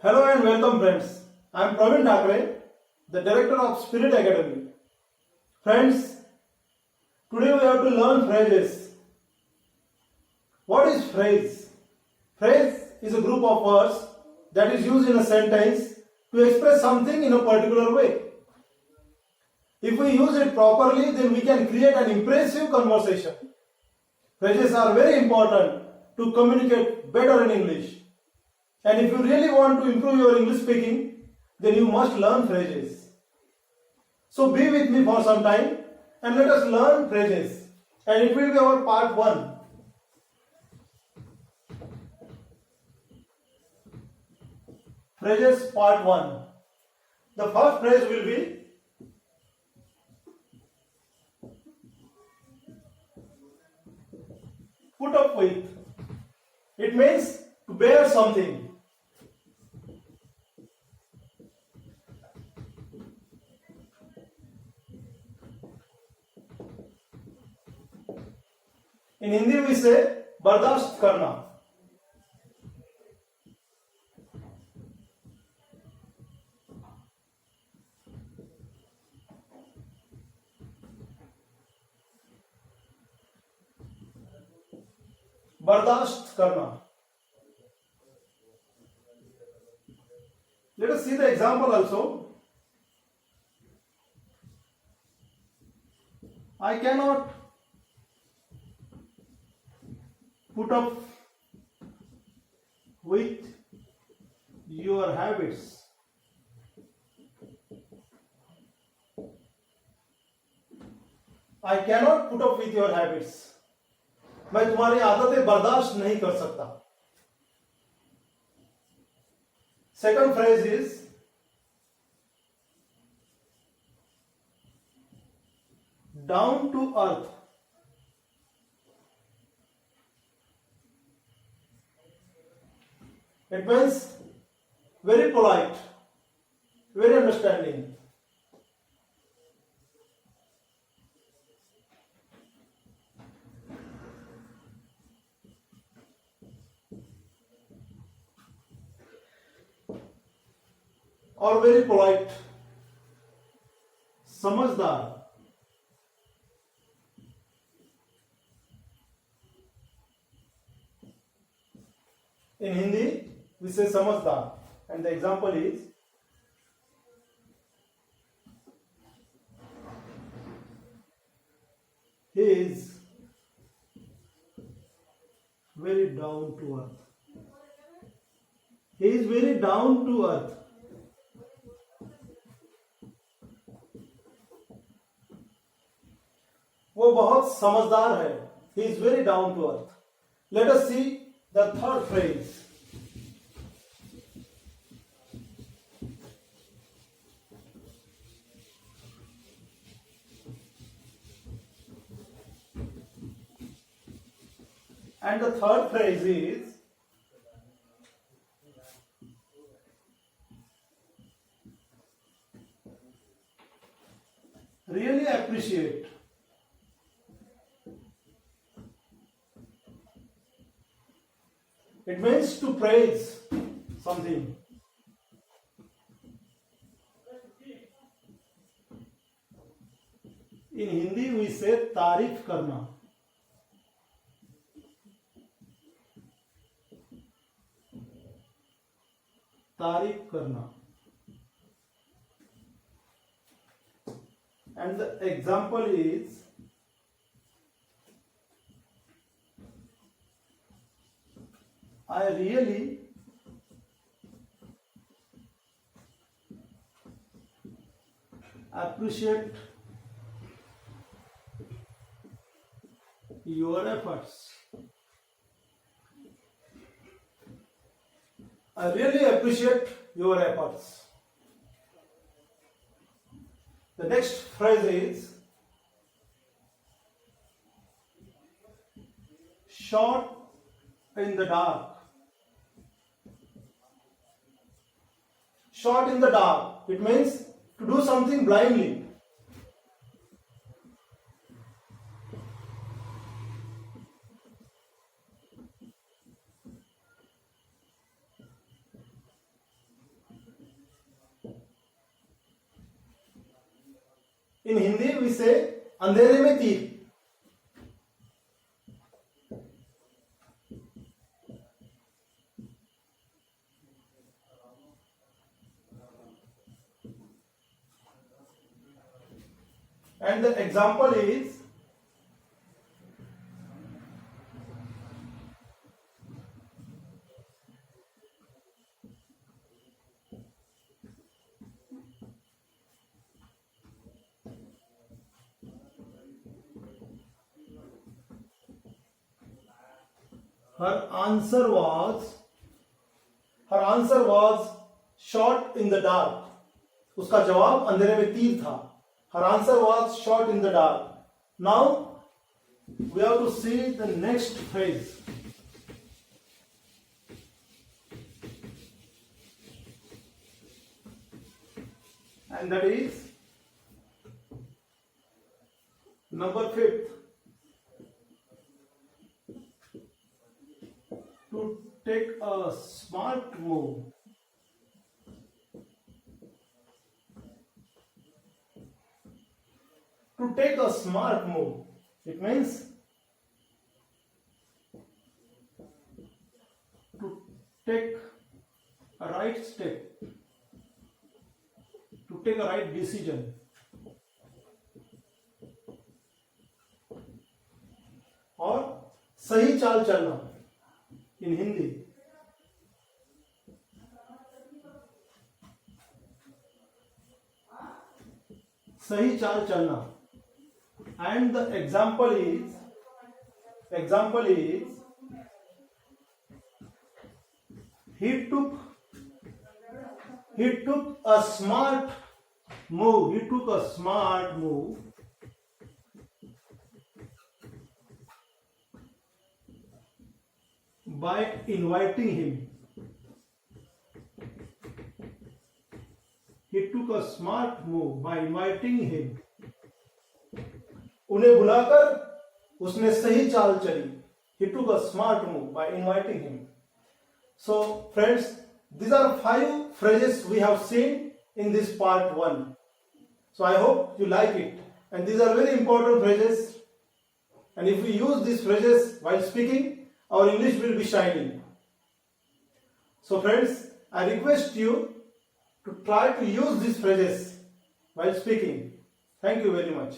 Hello and welcome friends. I am Praveen Thakre, the director of Spirit Academy. Friends, today we have to learn phrases. What is phrase? Phrase is a group of words that is used in a sentence to express something in a particular way. If we use it properly, then we can create an impressive conversation. Phrases are very important to communicate better in English. And if you really want to improve your English speaking, then you must learn phrases. So be with me for some time and let us learn phrases. And it will be our part 1. Phrases part 1. The first phrase will be put up with. It means to bear something. In Hindi we say बर्दाश्त करना. बर्दाश्त करना. Let us see the example also. I cannot put up with your habits. I cannot put up with your habits. मैं तुम्हारी आदतें बर्दाश्त नहीं कर सकता. Second phrase is down to earth. It means very polite, very understanding. Or very polite, समझदार. In Hindi, we say समझदार, and the example is he is very down to earth. He is very down to earth. वो बहुत समझदार है. He is very down to earth. Let us see the third phrase. And the third phrase is really appreciate. It means to praise something. In Hindi we say तारीफ करना. तारीफ करना. And the example is I really appreciate your efforts. I really appreciate your efforts. The next phrase is shot in the dark. Shot in the dark. It means to do something blindly. In Hindi we say अंधेरे में तीर. And the example is her answer was shot in the dark. उसका जवाब अंधेरे में तीर था. Her answer was shot in the dark. Now we have to see the next phrase. And that is number 5th. To take a smart move. To take a smart move, it means to take a right step, to take a right decision. और सही चाल चलना in Hindi. सही चाल चलना. And the example is he took a smart move. He took a smart move by inviting him. He took a smart move by inviting him. उन्हें बुलाकर उसने सही चाल चली. He took a smart move by inviting him. So friends, these are 5 phrases we have seen in this part 1. So I hope you like it. And these are very important phrases. And if we use these phrases while speaking, our English will be shining. So friends, I request you to try to use these phrases while speaking. Thank you very much.